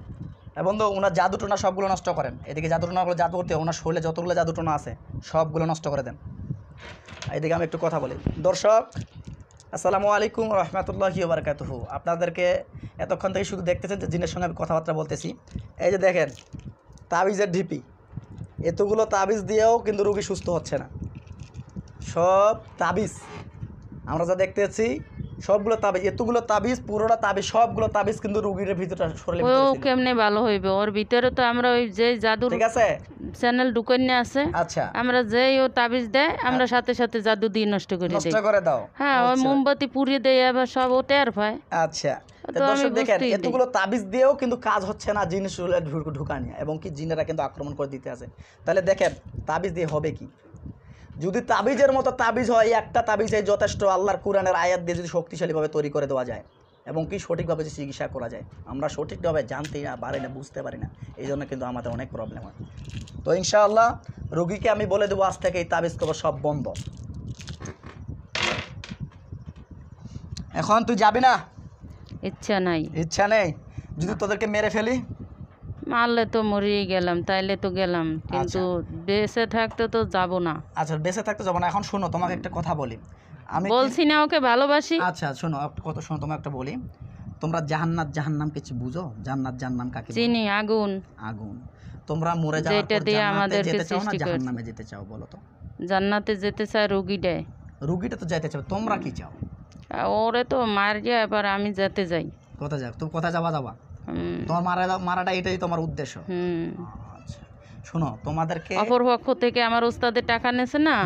বন্ধু, ওনার জাদু টোনা সবগুলো নষ্ট করেন, এদিকে জাদু টোনাগুলো জাদু করতে, ওনার শরীরে যতগুলো জাদু টোনা আছে সবগুলো নষ্ট করে দেন। এদিকে আমি একটু কথা বলি। দর্শক, আসসালামু আলাইকুম রহমতুল্লাহি ওয়া বারাকাতুহু। আপনাদেরকে এতক্ষণ থেকে শুধু দেখতেছেন যে জিনের সঙ্গে আমি কথাবার্তা বলতেছি। এই যে দেখেন তাবিজের ঢিপি, এতগুলো তাবিজ দিয়েও কিন্তু রোগী সুস্থ হচ্ছে না। সব তাবিজ আমরা যা দেখতেছি সবগুলো তাবিজ, এতগুলো তাবিজ, পুরোটা তাবিজ, সবগুলো তাবিজ কিন্তু রোগীর ভিতরে শরীরে ও কেমনে ভালো হইবে? ওর ভিতরে তো আমরা ওই যে জাদু, ঠিক আছে, চ্যানেল ঢুকাইনে আছে, আচ্ছা, আমরা যেই ও তাবিজ দেয় আমরা সাথে সাথে জাদু দিয়ে নষ্ট করে দেই, নষ্ট করে দাও। হ্যাঁ, ওই মোমবাতি পুড়িয়ে দেয়, আবার সব ও টের পায়। আচ্ছা, দর্শক দেখেন, এতগুলো তাবিজ দিয়েও কিন্তু কাজ হচ্ছে না, জিন ঢুকানি, এবং কি জিনেরা কিন্তু আক্রমণ করে দিতে আছে। তাহলে দেখেন তাবিজ দিয়ে হবে কি? যদি তাবিজের মতো তাবিজ হয়, একটা তাবিজে যথেষ্ট, আল্লাহর কোরআনের আয়াত দিয়ে যদি শক্তিশালীভাবে তৈরি করে দেওয়া যায় এবং কি সঠিকভাবে যে চিকিৎসা করা যায়, আমরা সঠিকভাবে জানতে না পারি না, বুঝতে পারি না, এই জন্য কিন্তু আমাদের অনেক প্রবলেম হয়। তো ইনশাআল্লাহ রোগীকে আমি বলে দেবো আজ থেকে এই তাবিজ কবর সব বন্ধ। এখন তুই যাবি না? ইচ্ছা নাই। ইচ্ছা নেই? যদি তোদেরকে মেরে ফেলি? মারলে তো মরিয়ে গেলাম, তাইলে তো গেলাম, কিন্তু বেঁচে থাকতে তো যাব না। আচ্ছা, বেঁচে থাকতে যাব না। এখন শোনো, তোমাকে একটা কথা বলি, আমি বলছি না ওকে ভালোবাসি। আচ্ছা শোনো, কত শোনো, তোমাকে একটা বলি, তোমরা জান্নাত জাহান্নাম কিছু বুঝো? জান্নাত জাহান্নাম কাকে চিনি, আগুন। আগুন। তোমরা মরে যাওয়ার পর জান্নাতে যেতে চাও না জাহান্নামে যেতে চাও বলো তো? জান্নাতে যেতে চায় রোগীটা। রোগীটা তো যেতে চাও, তোমরা কি চাও? ওরে তো মার যায়, এবার আমি যেতে যাই। কোথায় যাও? তুমি কোথায় যাবা? তোমার মারাটা এটাই তোমার উদ্দেশ্য? আচ্ছা শোনো, তোমাদেরকে অপর পক্ষ থেকে আমার ওস্তাদের টাকা নেছে না,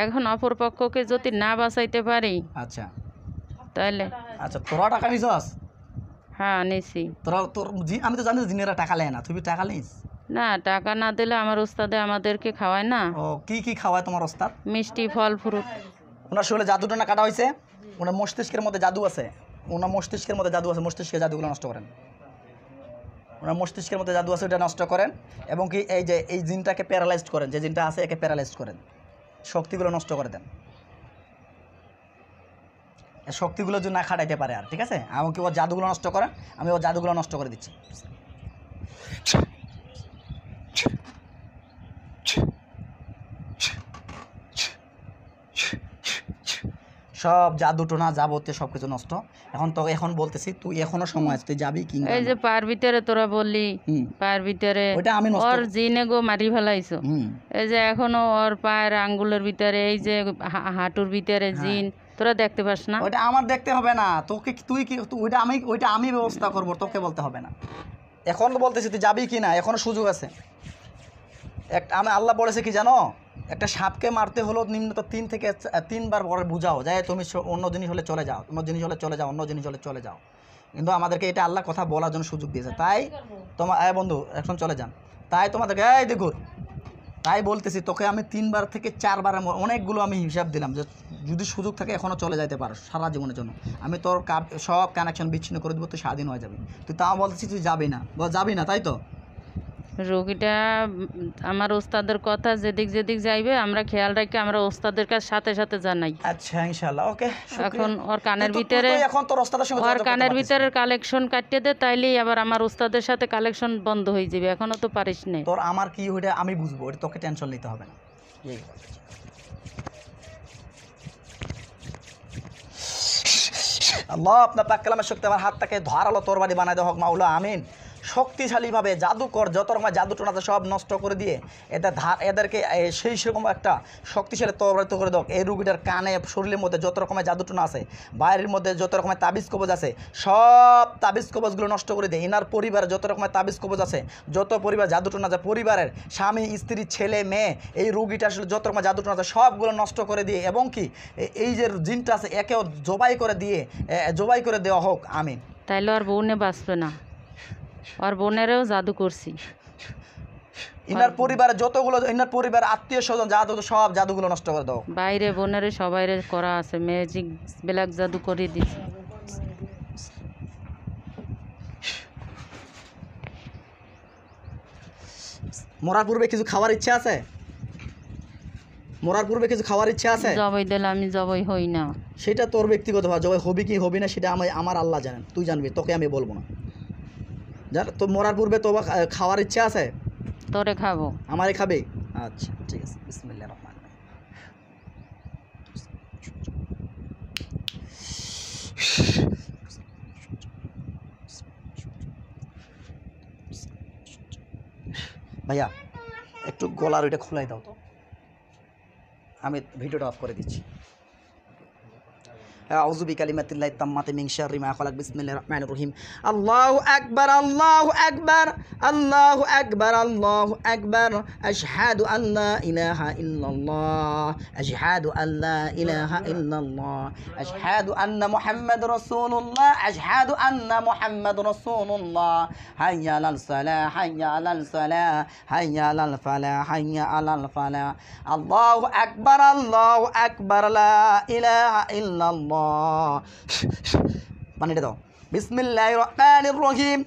এখন অপর পক্ষকে যদি না বাঁচাইতে পারি, আচ্ছা তাহলে। আচ্ছা, তোরা টাকা নিছস? হ্যাঁ, নিছি। আমি তো জানি জিনেরা টাকা নেয় না, তুমি টাকা নিস না, টাকা না দিলে আমার ওস্তাদে আমাদেরকে খাওয়ায় না। ও, কি কি খাওয়ায় তোমার ওস্তাদ? মিষ্টি, ফল, ফ্রুট। ওনার শরীরে জাদুটা না কাটা হয়েছে, ওনার মস্তিষ্কের মধ্যে জাদু আছে, মস্তিষ্কের জাদুগুলো নষ্ট করেন, ওনার মস্তিষ্কের মধ্যে জাদু আছে, ওটা নষ্ট করেন, এবং কি এই যে এই জিনটাকে প্যারালাইজড করেন, যে জিনটা আছে একে প্যারালাইজড করেন, শক্তিগুলো নষ্ট করে দেন, শক্তিগুলো যদি না খাটাইতে পারে আর, ঠিক আছে, এমনকি ওর জাদুগুলো নষ্ট করেন, আমি ওর জাদুগুলো নষ্ট করে দিচ্ছি। সব জাদু টোনা যাবতীয় সব কিছু নষ্ট, এখন বলতেছি তুই এখনো সময় আছে, তুই যাবি কি? এই যে পার ভিতরে তোরা বললি পার ভিতরে ওর জিনে গো মারি ফেলাইছো, এই যে এখনো ওর পায়ের আঙ্গুলের ভিতরে এই যে হাঁটুর ভিতরে জিন, তোরা দেখতে পাস না? ওইটা আমার দেখতে হবে না, তোকে তুই কি ওইটা আমি ব্যবস্থা করব, তোকে বলতে হবে না। এখন তো বলতেছি তুই যাবি কি না, এখনো সুযোগ আছে। আমি আল্লাহ বলেছে কি জানো, একটা সাপকে মারতে হলো নিম্নত 3 থেকে 3 বার পরে বুঝাও যায় তুমি অন্য জিনিস হলে চলে যাও, অন্য জিনিস হলে চলে যাও, অন্য জিনিস হলে চলে যাও। কিন্তু আমাদেরকে এটা আল্লাহ কথা বলার জন্য সুযোগ দিয়েছে। তাই তোমার বন্ধু এখন চলে যান, তাই তোমাদেরকে এই দেখো, তাই বলতেছি তোকে আমি 3 বার থেকে 4 বার অনেকগুলো আমি হিসাব দিলাম যে যদি সুযোগ থাকে এখনও চলে যাইতে পারো সারা জীবনের জন্য, আমি তোর সব কানেকশন বিচ্ছিন্ন করে দেবো, তুই স্বাধীন হয়ে যাবি। তুই তাও বলতেছিস তুই যাবি না, যাবি না, তাই তো? রোগীটা আমার ওস্তাদের কথা যেদিক যেদিক যাইবে আমরা খেয়াল রাখি, আমরা ওস্তাদের কাছে সাথে সাথে জানাই। আচ্ছা ইনশাআল্লাহ, ওকে। এখন ওর কানের ভিতরে কালেকশন কাটিয়ে দে, তাইলেই আবার আমার ওস্তাদের সাথে কালেকশন বন্ধ হয়ে যাবে। এখনো তো পারিস না। তোর আমার কি ওইটা আমি বুঝবো, ওটা তোকে টেনশন নিতে হবে না। আল্লাহ আপনার পাক কালামের শক্তি আমার হাতটাকে ধারালো তরবারি বানাই দেওয়া হোক মাওলা, আমিন। শক্তিশালীভাবে জাদুকর যত রকম জাদুটোনাতে সব নষ্ট করে দিয়ে এদেরকে সেই সেরকম একটা শক্তিশালী তরবারি করে দাও। এই রুগীটার কানে শরীরের মধ্যে যত রকমের জাদুটোনা আছে, বাইরের মধ্যে যত রকমের তাবিজ কবজ আছে, সব তাবিজ কবজগুলো নষ্ট করে দিয়ে এনার পরিবারে যত রকমের তাবিজ কবজ আছে, যত পরিবার জাদুটোনা আছে, পরিবারের স্বামী স্ত্রী ছেলে মেয়ে, এই রুগীটা আসলে যত রকমের জাদুটোনা আছে সবগুলো নষ্ট করে দিয়ে, এবং কি এই যে জিনটা আছে একেও জবাই করে দেওয়া হোক, আমিন। তাইলে আর বোনে বাঁচবে না, আর বোনেরও জাদু করছি। ইনার পরিবারে যতগুলো ইনার পরিবার আত্মীয় স্বজন জাদু, সব জাদুগুলো নষ্ট করে দাও। বাইরে বোনেরে সবাই করা আছে, ম্যাজিক ব্ল্যাক জাদু করে দিছে। মরার পূর্বে কিছু খাওয়ার ইচ্ছা আছে? জবাই দিলে আমি জবাই হই না, সেটা তোর ব্যক্তিগত ভাব। জবাই হবি কি হবি না সেটা আমার আল্লাহ জানেন, তুই জানবি, তোকে আমি বলবো না। জান তো মরার পূর্বে তো খাওয়ার ইচ্ছা আছে? তোরে খাবো। আমারে খাবে? আচ্ছা ঠিক আছে, বিসমিল্লাহির রহমানির রহিম। ভাইয়া একটু গলার ওইটা খুলাই দাও তো, আমি ভিডিওটা অফ করে দিচ্ছি। আউযু বিকালিমাতিল্লাহি তাম্মাতি মিন শাররি মা খালাক, বিসমিল্লাহির রহমানির রহিম। আল্লাহু আকবার, আল্লাহু আকবার, আল্লাহু আকবার, আল্লাহু আকবার। আশহাদু আল্লা ইলাহা ইল্লাল্লাহ, আশহাদু আল্লা ইলাহা ইল্লাল্লাহ, আশহাদু আন্না মুহাম্মাদুর রাসূলুল্লাহ, আশহাদু আন্না মুহাম্মাদুর রাসূলুল্লাহ। হাইয়া আলাল সালাহ, হাইয়া আলাল সালাহ, হাইয়া আলাল ফালাহ, হাইয়া আলাল ফালাহ। আল্লাহু আকবার, আল্লাহু আকবার, লা ইলাহা ইল্লাল্লাহ। পানিটা দাও। বিসমিল্লাহির রহমানির রহিম।